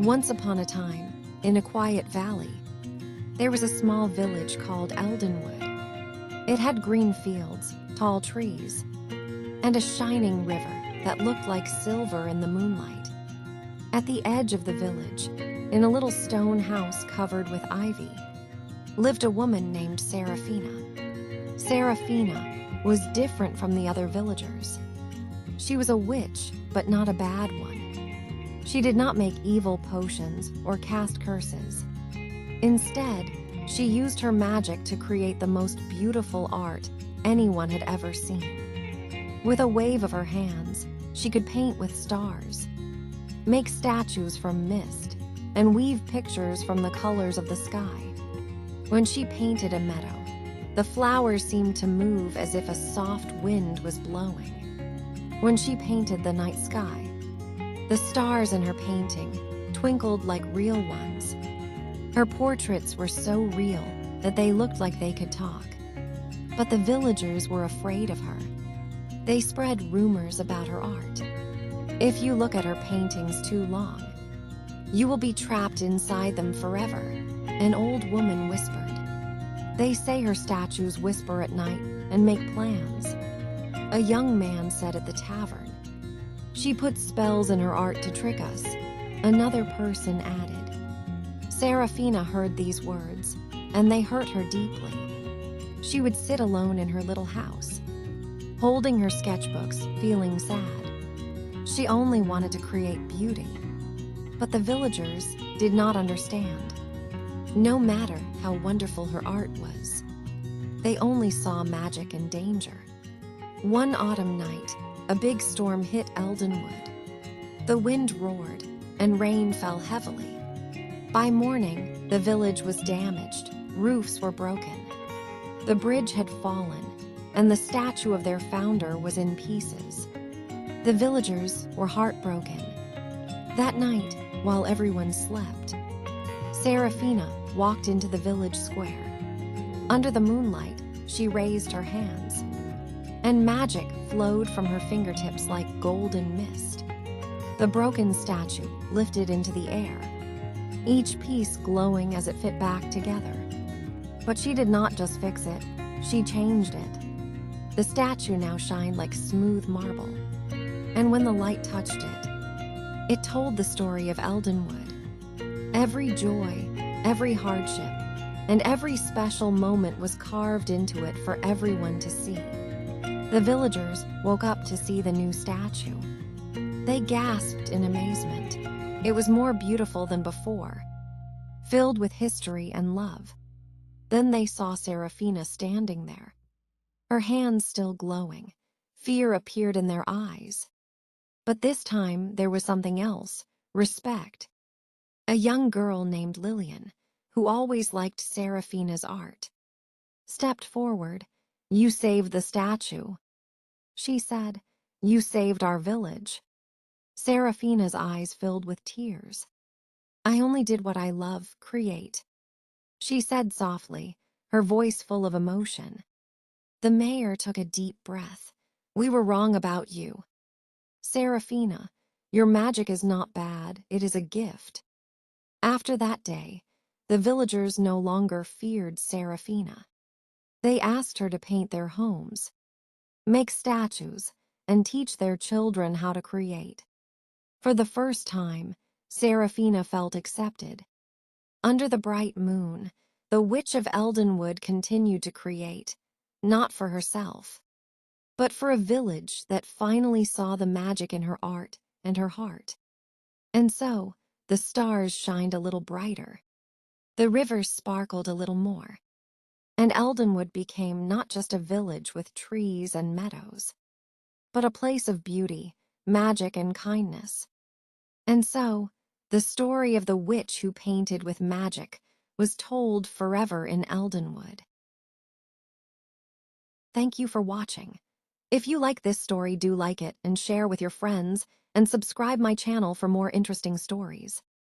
Once upon a time, in a quiet valley, there was a small village called 𝗙𝗵𝗂𝗏. It had green fields, tall trees, and a shining river that looked like silver in the moonlight. At the edge of the village, in a little stone house covered with ivy, lived a woman named 𝗕𝗲𝗂𝗏. 𝗕𝗲𝗂𝗏 was different from the other villagers. She was a witch, but not a bad one. She did not make evil potions or cast curses. Instead, she used her magic to create the most beautiful art anyone had ever seen. With a wave of her hands, she could paint with stars, make statues from mist, and weave pictures from the colors of the sky. When she painted a meadow, the flowers seemed to move as if a soft wind was blowing. When she painted the night sky, the stars in her painting twinkled like real ones. Her portraits were so real that they looked like they could talk. But the villagers were afraid of her. They spread rumors about her art. If you look at her paintings too long, you will be trapped inside them forever, an old woman whispered. They say her statues whisper at night and make plans. A young man said at the tavern, "She puts spells in her art to trick us," another person added. 𝗕𝗲𝗂𝗏 heard these words, and they hurt her deeply. She would sit alone in her little house, holding her sketchbooks, feeling sad. She only wanted to create beauty. But the villagers did not understand. No matter how wonderful her art was, they only saw magic and danger. One autumn night, a big storm hit 𝗙𝗵𝗂𝗏. The wind roared, and rain fell heavily. By morning, the village was damaged, roofs were broken. The bridge had fallen, and the statue of their founder was in pieces. The villagers were heartbroken. That night, while everyone slept, 𝗕𝗲𝗂𝗏 walked into the village square. Under the moonlight, she raised her hands, and magic flowed from her fingertips like golden mist. The broken statue lifted into the air, each piece glowing as it fit back together. But she did not just fix it, she changed it. The statue now shined like smooth marble, and when the light touched it, it told the story of 𝗙𝗵𝗂𝗏. Every joy, every hardship, and every special moment was carved into it for everyone to see. The villagers woke up to see the new statue. They gasped in amazement. It was more beautiful than before, filled with history and love. Then they saw 𝗕𝗲𝗂𝗏 standing there, her hands still glowing. Fear appeared in their eyes. But this time there was something else, respect. A young girl named Lillian, who always liked 𝗕𝗲𝗂𝗏's art, stepped forward. "You saved the statue," she said. "You saved our village." 𝗕𝗲𝗂𝗏's eyes filled with tears. "I only did what I love, create," she said softly, her voice full of emotion. The mayor took a deep breath. "We were wrong about you. 𝗕𝗲𝗂𝗏, your magic is not bad, it is a gift." After that day, the villagers no longer feared 𝗕𝗲𝗂𝗏. They asked her to paint their homes, make statues, and teach their children how to create. For the first time, 𝗕𝗲𝗂𝗏 felt accepted. Under the bright moon, the witch of 𝗙𝗵𝗂𝗏 continued to create, not for herself, but for a village that finally saw the magic in her art and her heart. And so, the stars shined a little brighter. The rivers sparkled a little more. And 𝗙𝗵𝗂𝗏 became not just a village with trees and meadows, but a place of beauty, magic, and kindness. And so, the story of the witch who painted with magic was told forever in 𝗙𝗵𝗂𝗏. Thank you for watching. If you like this story, do like it and share with your friends, and subscribe my channel for more interesting stories.